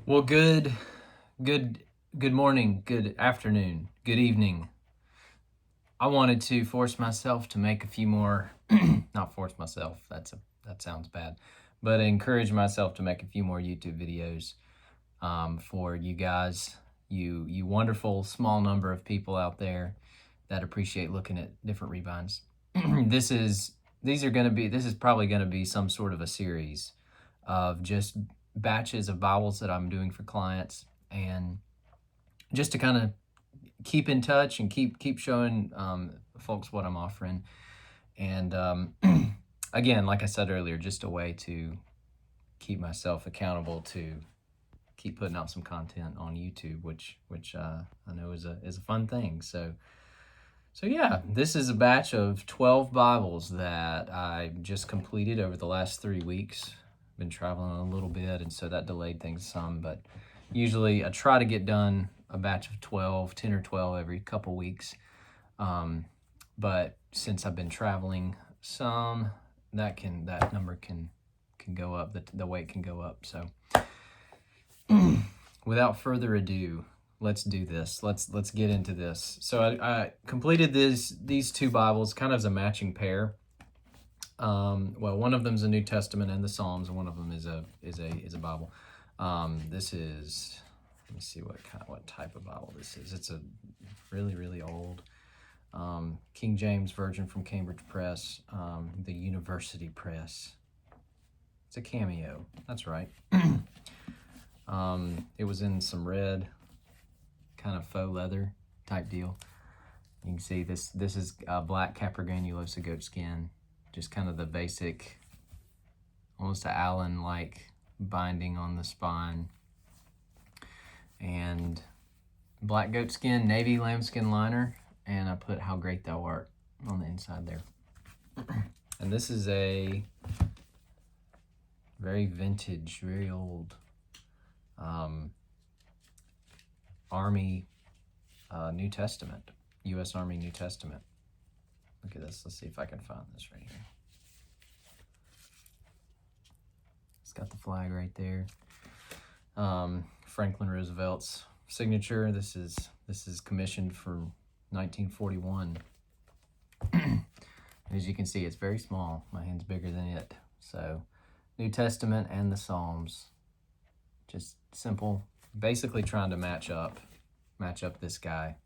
Well, good morning, good afternoon, good evening. I wanted to force myself to make a few more, not force myself, that sounds bad, but encourage myself to make a few more YouTube videos for you guys, you wonderful small number of people out there that appreciate looking at different rebinds. This is probably going to be some sort of a series of just batches of Bibles that I'm doing for clients, and just to kind of keep in touch and keep showing folks what I'm offering. And again, like I said earlier, just a way to keep myself accountable to keep putting out some content on YouTube, which I know is a fun thing. So yeah, this is a batch of 12 Bibles that I just completed over the last 3 weeks. Been traveling a little bit, and so that delayed things some, but usually I try to get done a batch of 10 or 12 every couple weeks. But since I've been traveling some, that number can go up, the weight can go up. So without further ado, let's do this. Let's get into this. So I completed these two Bibles kind of as a matching pair. Well, one of them is a New Testament and the Psalms, and one of them is a Bible. This is, let me see what type of Bible this is. It's a really old King James Version from Cambridge Press, the University Press. It's a cameo. That's right. It was in some red, kind of faux leather type deal. You can see this is black Capra granulosa goat skin. Just kind of the basic, almost an Allen-like binding on the spine. And black goat skin, navy lambskin liner, and I put How Great Thou Art on the inside there. And this is a very vintage, very old Army New Testament, U.S. Army New Testament. Look at this. Let's see if I can find this right here. It's got the flag right there. Franklin Roosevelt's signature. This is commissioned for 1941. As you can see, it's very small. My hand's bigger than it. So, New Testament and the Psalms. Just simple. Basically trying to match up this guy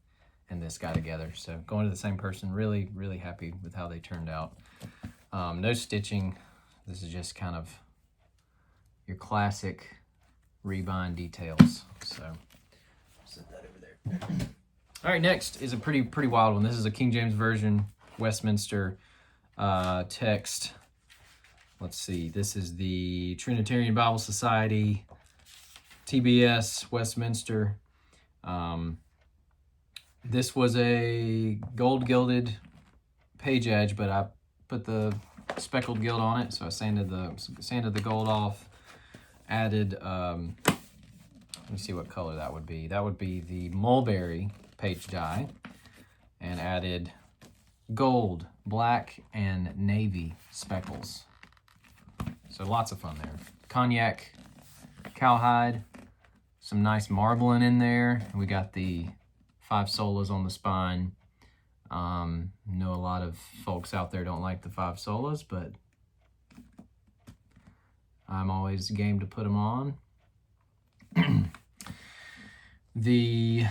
and this guy together. So going to the same person, really happy with how they turned out. No stitching. This is just kind of your classic rebind details. So set that over there. All right, next is a pretty wild one. This is a King James Version, Westminster text. Let's see. This is the Trinitarian Bible Society, TBS, Westminster. This was a gold gilded page edge, but I put the speckled gilt on it, so I sanded the gold off, added, let me see what color that would be. That would be the mulberry page dye, and added gold, black, and navy speckles. So lots of fun there. Cognac cowhide, some nice marbling in there. We got the 5 solas on the spine. Know a lot of folks out there don't like the 5 solas, but I'm always game to put them on. The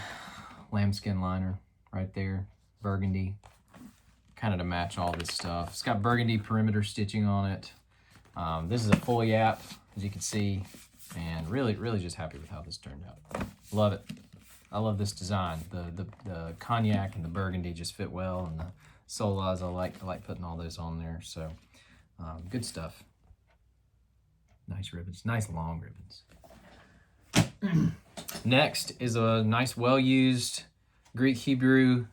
lambskin liner right there, burgundy, kind of to match all this stuff. It's got burgundy perimeter stitching on it. This is a full yap, as you can see, and really just happy with how this turned out. Love it. I love this design. The cognac and the burgundy just fit well, and the solas, I like putting all those on there. So good stuff. Nice ribbons, nice long ribbons. Next is a nice, well-used Greek Hebrew,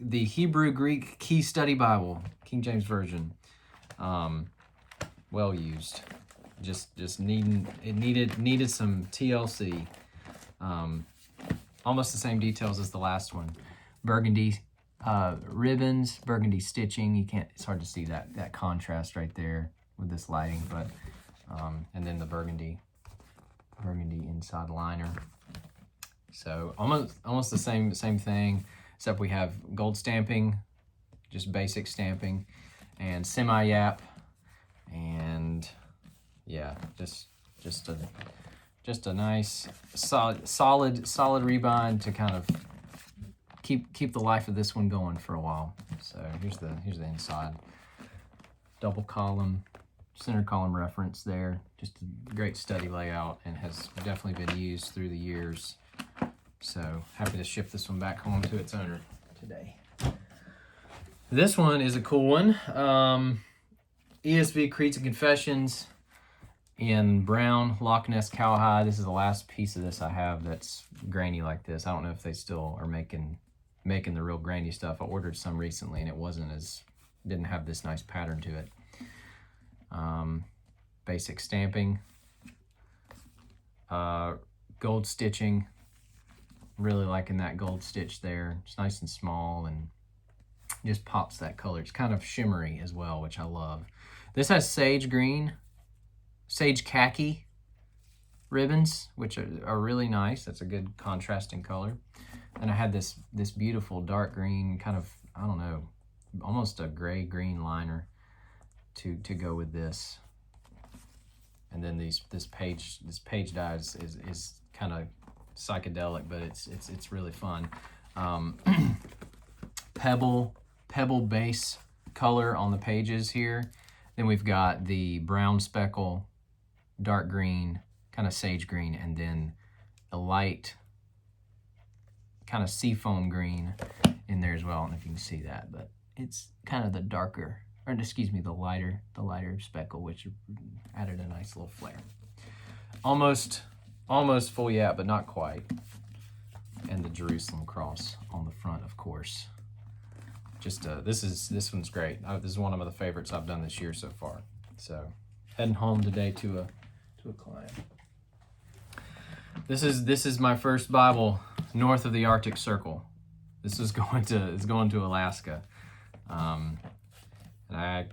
the Hebrew Greek Key Study Bible, King James Version. Well used. Just needed some TLC. Almost the same details as the last one. Burgundy ribbons, burgundy stitching. It's hard to see that contrast right there with this lighting, but and then the burgundy inside liner. So almost the same thing, except we have gold stamping, just basic stamping, and semi-yap, and yeah, just a nice solid rebind to kind of keep the life of this one going for a while. So here's the inside. Double column, center column reference there. Just a great study layout, and has definitely been used through the years. So happy to ship this one back home to its owner today. This one is a cool one. ESV Creeds and Confessions in brown Loch Ness cowhide. This is the last piece of this I have that's grainy like this. I don't know if they still are making the real grainy stuff. I ordered some recently and it didn't have this nice pattern to it. Basic stamping, gold stitching. Really liking that gold stitch there. It's nice and small and just pops that color. It's kind of shimmery as well, which I love. This has sage green, sage khaki ribbons, which are really nice. That's a good contrasting color. And I had this beautiful dark green, kind of, I don't know, almost a gray green liner to go with this. And then this page dye is kind of psychedelic, but it's really fun. Pebble base color on the pages here. Then we've got the brown speckle, dark green, kind of sage green, and then a light kind of seafoam green in there as well. I don't know if you can see that, but it's kind of the darker, or excuse me, the lighter speckle, which added a nice little flare. Almost full yap, but not quite. And the Jerusalem cross on the front, of course. Just this one's great. This is one of the favorites I've done this year so far. So heading home today to a client. This is my first Bible north of the Arctic Circle. This is going to Alaska. And I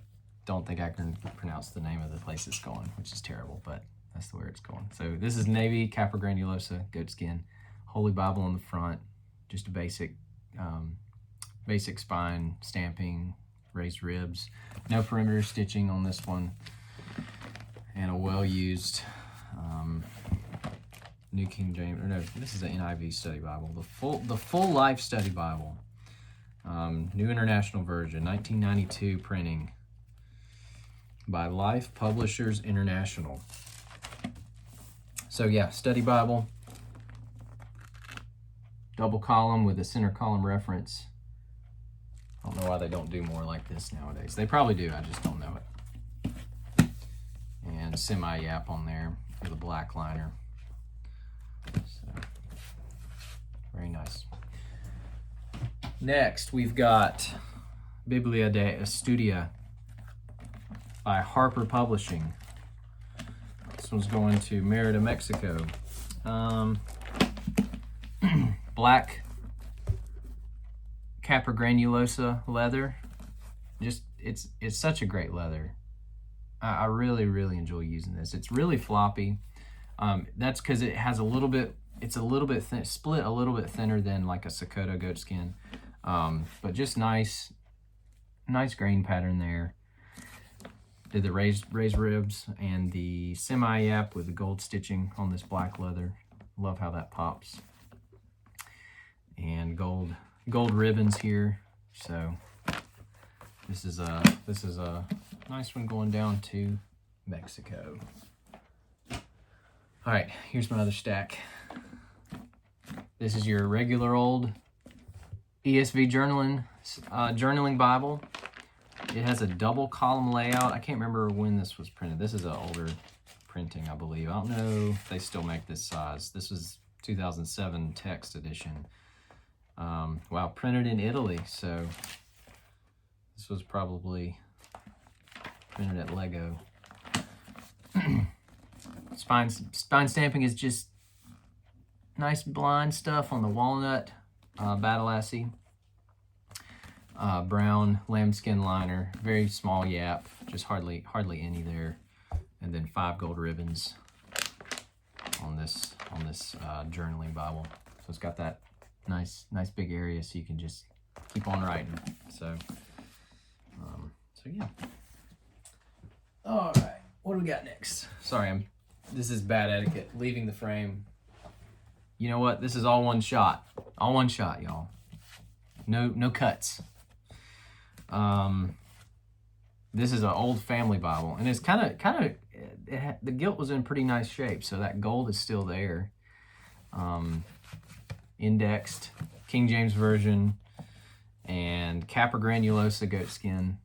don't think I can pronounce the name of the place it's going, which is terrible, but that's where it's going. So this is navy, Capra granulosa, goatskin, Holy Bible on the front, just a basic spine stamping, raised ribs, no perimeter stitching on this one, and a well-used New King James, or no, this is an NIV study Bible, the full life study Bible, New International Version, 1992 printing by Life Publishers International. So yeah, study Bible, double column with a center column reference. I don't know why they don't do more like this nowadays. They probably do, I just don't know it. And semi-yap on there with a black liner. So, very nice. Next, we've got Biblia de Estudia by Harper Publishing. This one's going to Merida, Mexico. Black Capra granulosa leather. Just it's such a great leather. I really enjoy using this. It's really floppy. That's because it has a little bit. It's a little bit thin, split a little bit thinner than like a Sakota goatskin, but just nice grain pattern there. Did the raised ribs and the semi-yap with the gold stitching on this black leather. Love how that pops. And gold ribbons here. So this is a nice one going down to Mexico. All right, here's my other stack. This is your regular old ESV journaling Bible. It has a double column layout. I can't remember when this was printed. This is an older printing, I believe. I don't know if they still make this size. This was 2007 text edition. Wow, printed in Italy. So this was probably printed at Lego. Spine stamping is just nice blind stuff on the walnut Badalassi. Brown lambskin liner, very small yap, just hardly any there, and then 5 gold ribbons on this this journaling Bible. So it's got that nice big area so you can just keep on writing. So yeah. All right, what do we got next? Sorry, this is bad etiquette, leaving the frame. You know what? This is all one shot, y'all. No cuts. This is an old family Bible, and it's kind of the gilt was in pretty nice shape, so that gold is still there. Indexed, King James Version, and Capra granulosa goatskin.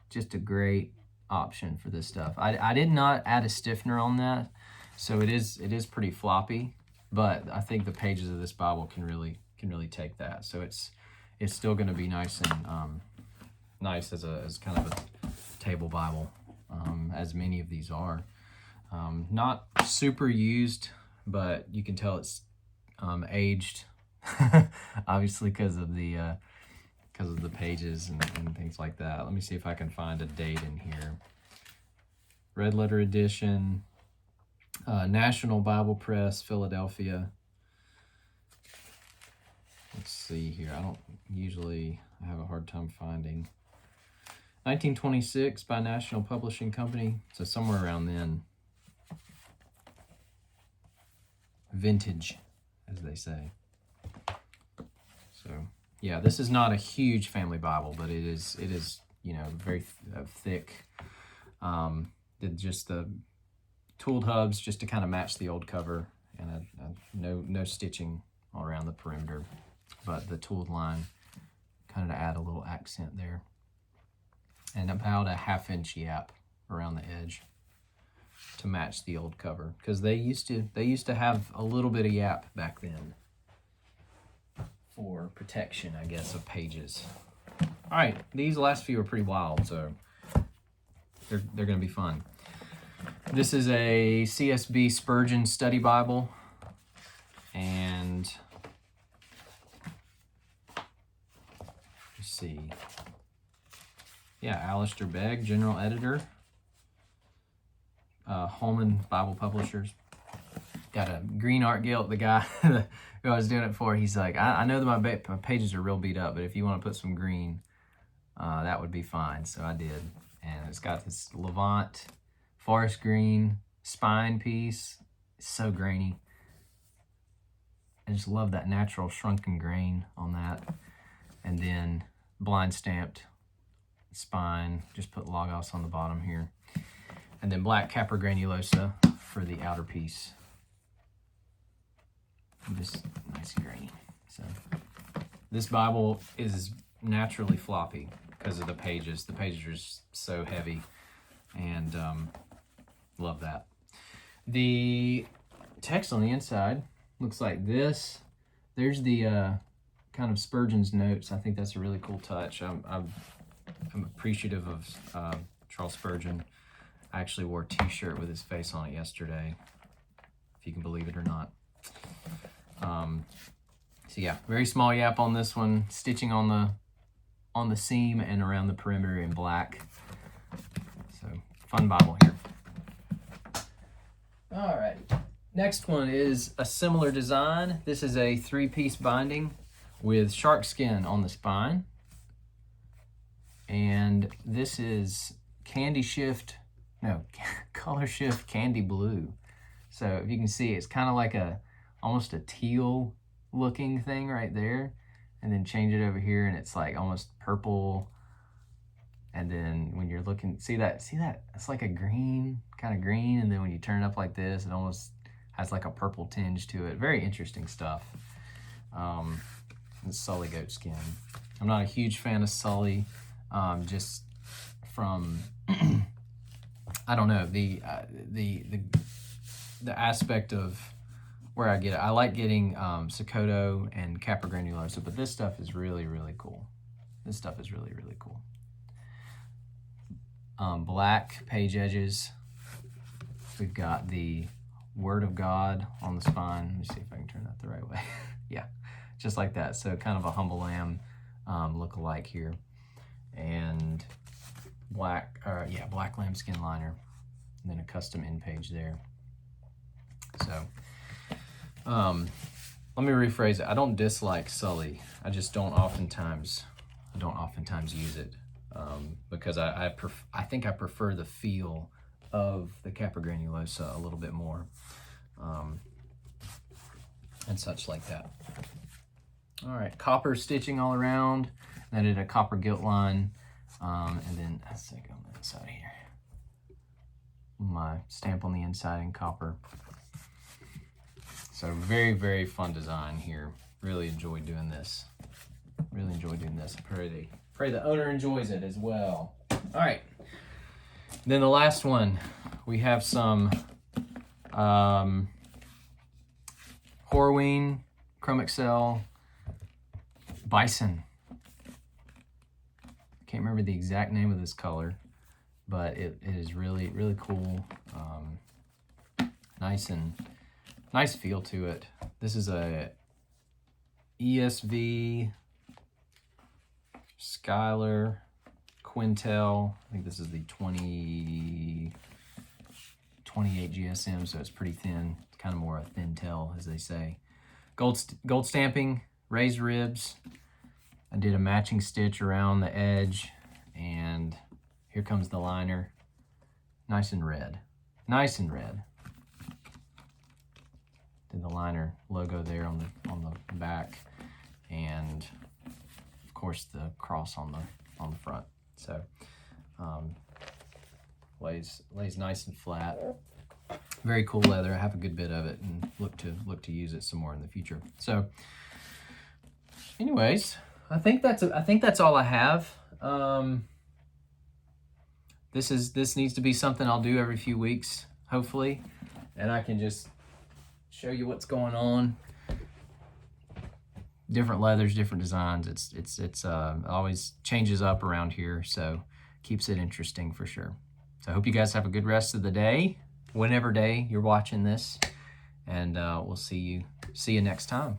Just a great option for this stuff. I did not add a stiffener on that, so it is pretty floppy, but I think the pages of this Bible can really take that. So it's still going to be nice and nice as kind of a table Bible, as many of these are. Not super used, but you can tell it's aged, obviously because of the pages and things like that. Let me see if I can find a date in here. Red letter edition, National Bible Press, Philadelphia. Let's see here. I have a hard time finding. 1926 by National Publishing Company, so somewhere around then. Vintage, as they say. So yeah, this is not a huge family Bible, but it is very thick. Just the tooled hubs just to kind of match the old cover, and no stitching all around the perimeter, but the tooled line kind of to add a little accent there, and about a 1/2 inch yap around the edge to match the old cover, because they used to have a little bit of yap back then for protection, I guess, of pages. All right, these last few are pretty wild, so they're going to be fun. This is a CSB Spurgeon Study Bible, and let's see. Yeah, Alistair Begg, General Editor. Holman Bible Publishers. Got a green art gilt. The guy who I was doing it for, he's like, I know that my pages are real beat up, but if you want to put some green, that would be fine. So I did. And it's got this Levant forest green spine piece. It's so grainy. I just love that natural shrunken grain on that. And then blind stamped spine. Just put Logos on the bottom here. And then black Capra granulosa for the outer piece. Just nice and grainy. So this Bible is naturally floppy because of the pages. The pages are just so heavy, and love that. The text on the inside looks like this. There's the kind of Spurgeon's notes. I think that's a really cool touch. I'm appreciative of Charles Spurgeon. I actually wore a t-shirt with his face on it yesterday, if you can believe it or not. So yeah, very small yap on this one. Stitching on the seam and around the perimeter in black. So fun Bible here. All right, next one is a similar design. This is a 3-piece binding with shark skin on the spine, and this is Color Shift Candy Blue. So if you can see, it's kind of like almost a teal looking thing right there, and then change it over here and it's like almost purple, and then when you're looking, see that it's like a green, kind of green, and then when you turn it up like this, it almost has like a purple tinge to it. Very interesting stuff. It's Sully goat skin. I'm not a huge fan of Sully, just from I don't know, the aspect of where I get it. I like getting Sokoto and Capra granulosa, but this stuff is really, really cool. This stuff is really, really cool. Black page edges. We've got the Word of God on the spine. Let me see if I can turn that the right way. Yeah, just like that. So kind of a humble lamb look-alike here. And black lambskin liner, and then a custom end page there. So Let me rephrase it. I don't dislike Sully. I just don't oftentimes use it because I think I prefer the feel of the Capra granulosa a little bit more, and such like that. All right, copper stitching all around. I did a copper gilt line, and then let's take on the inside here. My stamp on the inside in copper. So very, very fun design here. Really enjoyed doing this. Really enjoyed doing this. Pray the owner enjoys it as well. All right. Then the last one, we have some Horween, Chrome Excel, Bison. Can't remember the exact name of this color, but it is really, really cool. Nice feel to it. This is a ESV Skylar Quintel. I think this is the 28 GSM, so it's pretty thin. It's kind of more a thin tail, as they say. Gold stamping, raised ribs. I did a matching stitch around the edge, and here comes the liner. Nice and red. Nice and red. Did the liner logo there on the back, and of course the cross on the front. So lays nice and flat. Very cool leather. I have a good bit of it, and look to use it some more in the future. So, anyways, I think that's all I have. This needs to be something I'll do every few weeks, hopefully, and I can just show you what's going on. Different leathers, different designs. It's always changes up around here, so keeps it interesting for sure. So I hope you guys have a good rest of the day, whenever day you're watching this, and we'll see you next time.